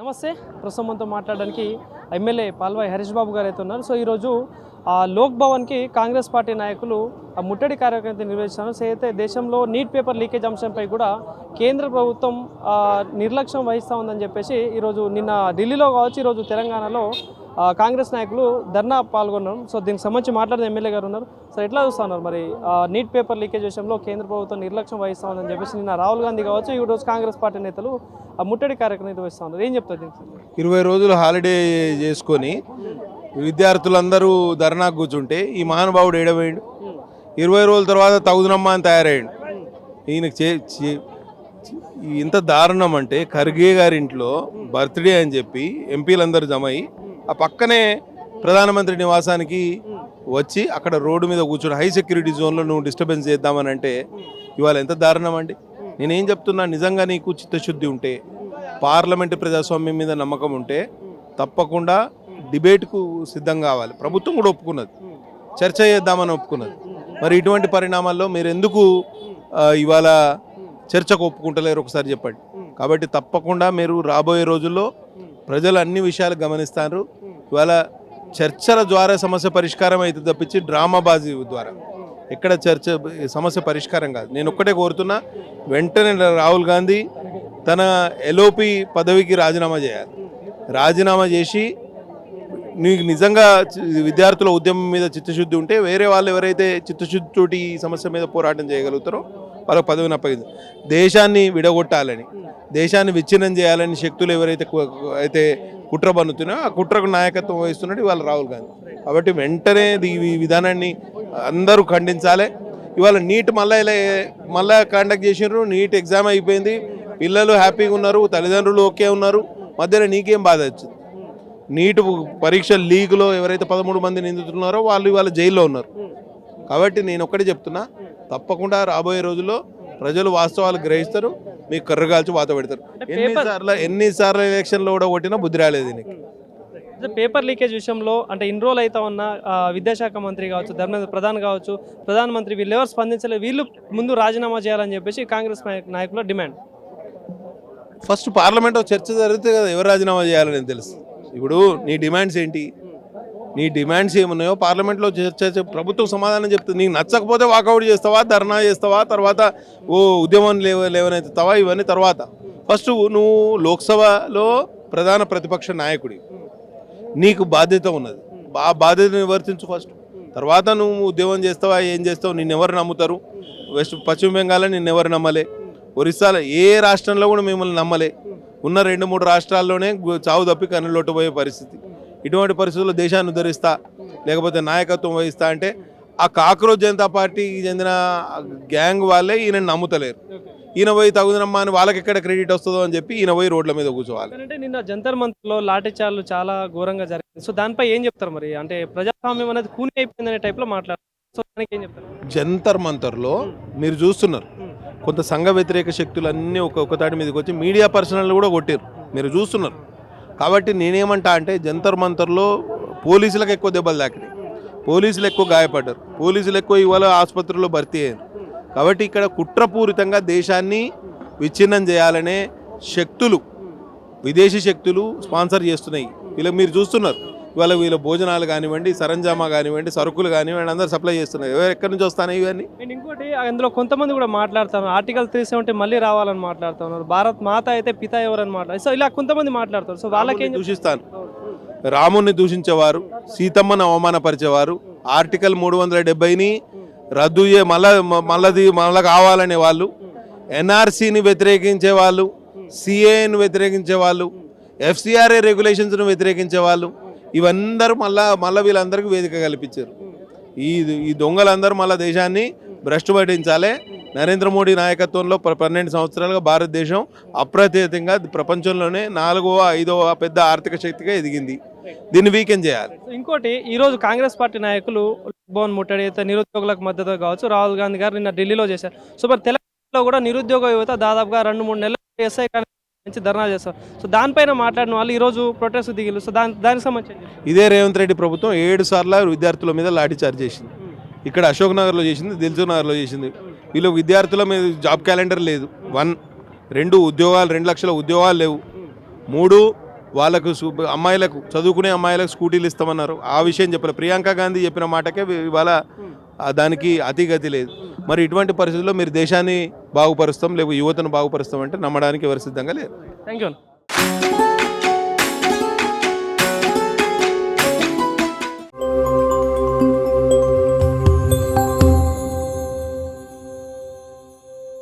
నమస్తే. ప్రస్తుతం మనతో మాట్లాడడానికి ఎమ్మెల్యే పాల్వాయి హరీష్ బాబు గారు అయితే ఉన్నారు. సో ఈరోజు లోక్ భవన్కి కాంగ్రెస్ పార్టీ నాయకులు ముట్టడి కార్యక్రమం నిర్వహిస్తున్నారు. సో అయితే దేశంలో నీట్ పేపర్ లీకేజ్ అంశంపై కూడా కేంద్ర ప్రభుత్వం నిర్లక్ష్యం వహిస్తూ ఉందని చెప్పేసి ఈరోజు నిన్న ఢిల్లీలో కావచ్చు, ఈరోజు తెలంగాణలో కాంగ్రెస్ నాయకులు ధర్నా పాల్గొన్నారు. సో దీనికి సంబంధించి మాట్లాడిన ఎమ్మెల్యే గారు ఉన్నారు. సో ఎట్లా చూస్తూ ఉన్నారు మరి నీట్ పేపర్ లీకేజ్ విషయంలో కేంద్ర ప్రభుత్వం నిర్లక్ష్యం వహిస్తూ ఉందని చెప్పేసి నిన్న రాహుల్ గాంధీ కావచ్చు, ఈరోజు కాంగ్రెస్ పార్టీ నేతలు ముట్టడి కార్యక్రమం నిర్వహిస్తూ ఉన్నారు. ఏం చెప్తారు దీనికి? 20 రోజులు హాలిడే చేసుకొని విద్యార్థులందరూ ధర్నాకు కూర్చుంటే ఈ మహానుభావుడు ఏడవేయండు. 20 రోజుల తర్వాత తగుదనమ్మా అని తయారయ్యాడు. ఈయనకు ఇంత దారుణం అంటే ఖర్గే గారి ఇంట్లో బర్త్డే అని చెప్పి ఎంపీలందరూ జమ అయ్యి ఆ పక్కనే ప్రధానమంత్రి నివాసానికి వచ్చి అక్కడ రోడ్డు మీద కూర్చొని హై సెక్యూరిటీ జోన్లో నువ్వు డిస్టర్బెన్స్ చేద్దామని అంటే ఇవాళ ఎంత దారుణం అండి. నేనేం చెప్తున్నా, నిజంగా నీకు చిత్తశుద్ధి ఉంటే, పార్లమెంటు ప్రజాస్వామ్యం మీద నమ్మకం ఉంటే తప్పకుండా డిబేట్కు సిద్ధం కావాలి. ప్రభుత్వం కూడా ఒప్పుకున్నది, చర్చ చేద్దామని ఒప్పుకున్నది. మరి ఇటువంటి పరిణామాల్లో మీరు ఎందుకు ఇవాళ చర్చకు ఒప్పుకుంటలేరు ఒకసారి చెప్పండి. కాబట్టి తప్పకుండా మీరు రాబోయే రోజుల్లో ప్రజలు అన్ని విషయాలు గమనిస్తారు. ఇవాళ చర్చల ద్వారా సమస్య పరిష్కారం అయితే తప్పించి డ్రామాబాజీ ద్వారా ఎక్కడ సమస్య పరిష్కారం కాదు. నేను ఒక్కటే కోరుతున్నా, వెంటనే రాహుల్ గాంధీ తన ఎల్ఓపి పదవికి రాజీనామా చేయాలి. రాజీనామా చేసి నీకు నిజంగా విద్యార్థుల ఉద్యమం మీద చిత్తశుద్ధి ఉంటే వేరే వాళ్ళు ఎవరైతే చిత్తశుద్ధితోటి ఈ సమస్య మీద పోరాటం చేయగలుగుతారో వాళ్ళకి పదవిని అప్పగింది. దేశాన్ని విడగొట్టాలని, దేశాన్ని విచ్ఛిన్నం చేయాలని శక్తులు ఎవరైతే కుట్ర బన్నుతున్నాయో ఆ కుట్రకు నాయకత్వం వహిస్తున్నట్టు ఇవాళ రాహుల్ గాంధీ. కాబట్టి వెంటనే ఈ విధానాన్ని అందరూ ఖండించాలి. ఇవాళ నీట్ మళ్ళీ కండక్ట్ చేసినారు. నీట్ ఎగ్జామ్ అయిపోయింది, పిల్లలు హ్యాపీగా ఉన్నారు, తల్లిదండ్రులు ఓకే ఉన్నారు. మధ్యలో నీకేం బాధ వచ్చింది? నీట్ పరీక్ష లీగ్లో ఎవరైతే 13 మంది నిందితున్నారో వాళ్ళు ఇవాళ జైల్లో ఉన్నారు. కాబట్టి నేను ఒక్కటే చెప్తున్నా, తప్పకుండా రాబోయే రోజుల్లో ప్రజలు వాస్తవాలు గ్రహిస్తారు, మీకు కర్రగాల్చి వాత పెడతారు. ఎన్నిసార్లు ఎలక్షన్లో కూడా కొట్టినా బుద్ధి రాలేదు దీనికి. పేపర్ లీకేజ్ విషయంలో అంటే ఇన్ని రోజులు అయితే ఉన్న విద్యాశాఖ మంత్రి కావచ్చు, ధర్మేంద్ర ప్రధాన్ కావచ్చు, ప్రధానమంత్రి వీళ్ళు ఎవరు స్పందించలేదు. వీళ్ళు ముందు రాజీనామా చేయాలని చెప్పేసి కాంగ్రెస్ నాయకుల డిమాండ్. ఫస్ట్ పార్లమెంట్లో చర్చ జరిగితే కదా ఎవరు రాజీనామా చేయాలని తెలుసు. ఇప్పుడు నీ డిమాండ్స్ ఏంటి, నీ డిమాండ్స్ ఏమున్నాయో పార్లమెంట్లో చర్చ, ప్రభుత్వం సమాధానం చెప్తుంది. నీకు నచ్చకపోతే వాకౌట్ చేస్తావా, ధర్నా చేస్తావా, తర్వాత ఉద్యమం లేవనెత్తుతావా, ఇవన్నీ తర్వాత. ఫస్ట్ నువ్వు లోక్సభలో ప్రధాన ప్రతిపక్ష నాయకుడి, నీకు బాధ్యత ఉన్నది. ఆ బాధ్యతను నివర్తించు ఫస్ట్. తర్వాత నువ్వు ఉద్యమం చేస్తావా, ఏం చేస్తావు, నిన్నెవరు నమ్ముతారు? పశ్చిమ బెంగాల్లో నిన్నెవరు నమ్మలే, ఒరిస్సాలో ఏ రాష్ట్రంలో కూడా మిమ్మల్ని నమ్మలే. ఉన్న 2-3 రాష్ట్రాల్లోనే చావు తప్పి కన్నులోటు పోయే పరిస్థితి. ఇటువంటి పరిస్థితుల్లో దేశాన్ని ఉద్ధరిస్తా లేకపోతే నాయకత్వం వహిస్తా అంటే ఆ కాక్రోచ్ జనతా పార్టీకి చెందిన గ్యాంగ్ వాళ్ళే ఈయన నమ్ముతలేరు. ఈయన పోయి తగుదనమ్మా అని వాళ్ళకి ఎక్కడ క్రెడిట్ వస్తుందో అని చెప్పి ఈయన పోయి రోడ్ల మీద కూర్చోవాలి. అంటే నిన్న జంతర్ మంతర్లో లాఠీచార్లు చాలా ఘోరంగా జరిగింది. సో దానిపై ఏం చెప్తారు? మరి అంటే ప్రజాస్వామ్యం అనేది కూని అయిపోయింది అనే టైప్లో మాట్లాడారు. సో దానికి ఏం చెప్తారు? జంతర్ మంతర్లో మీరు చూస్తున్నారు, కొంత సంఘ వ్యతిరేక శక్తులన్నీ ఒక్కతాటి మీదకి వచ్చి మీడియా పర్సనల్ కూడా కొట్టారు, మీరు చూస్తున్నారు. కాబట్టి నేనేమంటా అంటే జంతర్ మంతర్లో పోలీసులకు ఎక్కువ దెబ్బలు తాకినాయి, పోలీసులు ఎక్కువ గాయపడ్డారు, పోలీసులు ఎక్కువ ఇవాళ ఆసుపత్రిలో భర్తీ అయ్యారు. కాబట్టి ఇక్కడ కుట్రపూరితంగా దేశాన్ని విచ్ఛిన్నం చేయాలనే శక్తులు, విదేశీ శక్తులు స్పాన్సర్ చేస్తున్నాయి. వీళ్ళకి మీరు చూస్తున్నారు, ఇవాళ వీళ్ళ భోజనాలు కానివ్వండి, సరంజామా కానివ్వండి, సరుకులు కానివ్వండి, అందరూ సప్లై చేస్తున్నారు. ఎక్కడి నుంచి వస్తాయి ఇవన్నీ? ఇంకోటి అందులో కొంతమంది కూడా మాట్లాడుతున్నారు, ఆర్టికల్ 370 మళ్ళీ రావాలని మాట్లాడుతున్నారు, భారత్ మాత అయితే పిత ఎవరని మాట్లాడారు. సో ఇలా కొంతమంది మాట్లాడతారు. సో వాళ్ళకి దూషిస్తాను, రాముని దూషించేవారు, సీతమ్మను అవమానపరిచేవారు, ఆర్టికల్ 370ని రద్దు మళ్ళీ కావాలనే వాళ్ళు, ఎన్ఆర్సీని వ్యతిరేకించే వాళ్ళు, సిఏను వ్యతిరేకించే వాళ్ళు, ఎఫ్సిఆర్ఏ రెగ్యులేషన్స్ను వ్యతిరేకించే వాళ్ళు, ఇవందరూ మళ్ళీ వీళ్ళందరికీ వేదిక కల్పించారు. ఈ దొంగలందరూ మళ్ళీ దేశాన్ని భ్రష్టు పట్టించాలి. నరేంద్ర మోడీ నాయకత్వంలో 12 సంవత్సరాలుగా భారతదేశం అప్రతిహతంగా ప్రపంచంలోనే 4వ 5వ పెద్ద ఆర్థిక శక్తిగా ఎదిగింది. దీన్ని వీకెండ్ చేయాలి. ఇంకోటి, ఈరోజు కాంగ్రెస్ పార్టీ నాయకులు భవన్ ముట్టడి నిరుద్యోగులకు మద్దతు కావచ్చు, రాహుల్ గాంధీ గారు నిన్న ఢిల్లీలో చేశారు. సో మరి తెలంగాణలో కూడా నిరుద్యోగ యువత దాదాపుగా 2-3 నెలలు ఎస్ఐ నుంచి ధర్నా చేస్తారు. సో దానిపైన మాట్లాడిన వాళ్ళు ఈరోజు ప్రొటెస్ట్ దిగిలు. సో దానికి సంబంధించి ఇదే రేవంత్ రెడ్డి ప్రభుత్వం 7 సార్లు విద్యార్థుల మీద లాఠీచార్జ్ చేసింది. ఇక్కడ అశోక్ నగర్లో చేసింది, దిల్సుఖ్ నగర్లో చేసింది. వీళ్ళు విద్యార్థుల మీద జాబ్ క్యాలెండర్ లేదు. 1, 2 ఉద్యోగాలు, 2 లక్షల ఉద్యోగాలు లేవు. 3 వాళ్ళకు అమ్మాయిలకు చదువుకునే అమ్మాయిలకు స్కూటీలు ఇస్తామన్నారు, ఆ విషయం చెప్పలేదు. ప్రియాంక గాంధీ చెప్పిన మాటకే ఇవాళ దానికి అతిగతి లేదు. మరి ఇటువంటి పరిస్థితుల్లో మీరు దేశాన్ని బాగుపరుస్తాం లేకపోతే యువతను బాగుపరుస్తాం అంటే నమ్మడానికి ఎవరు సిద్ధంగా లేరు. Thank you.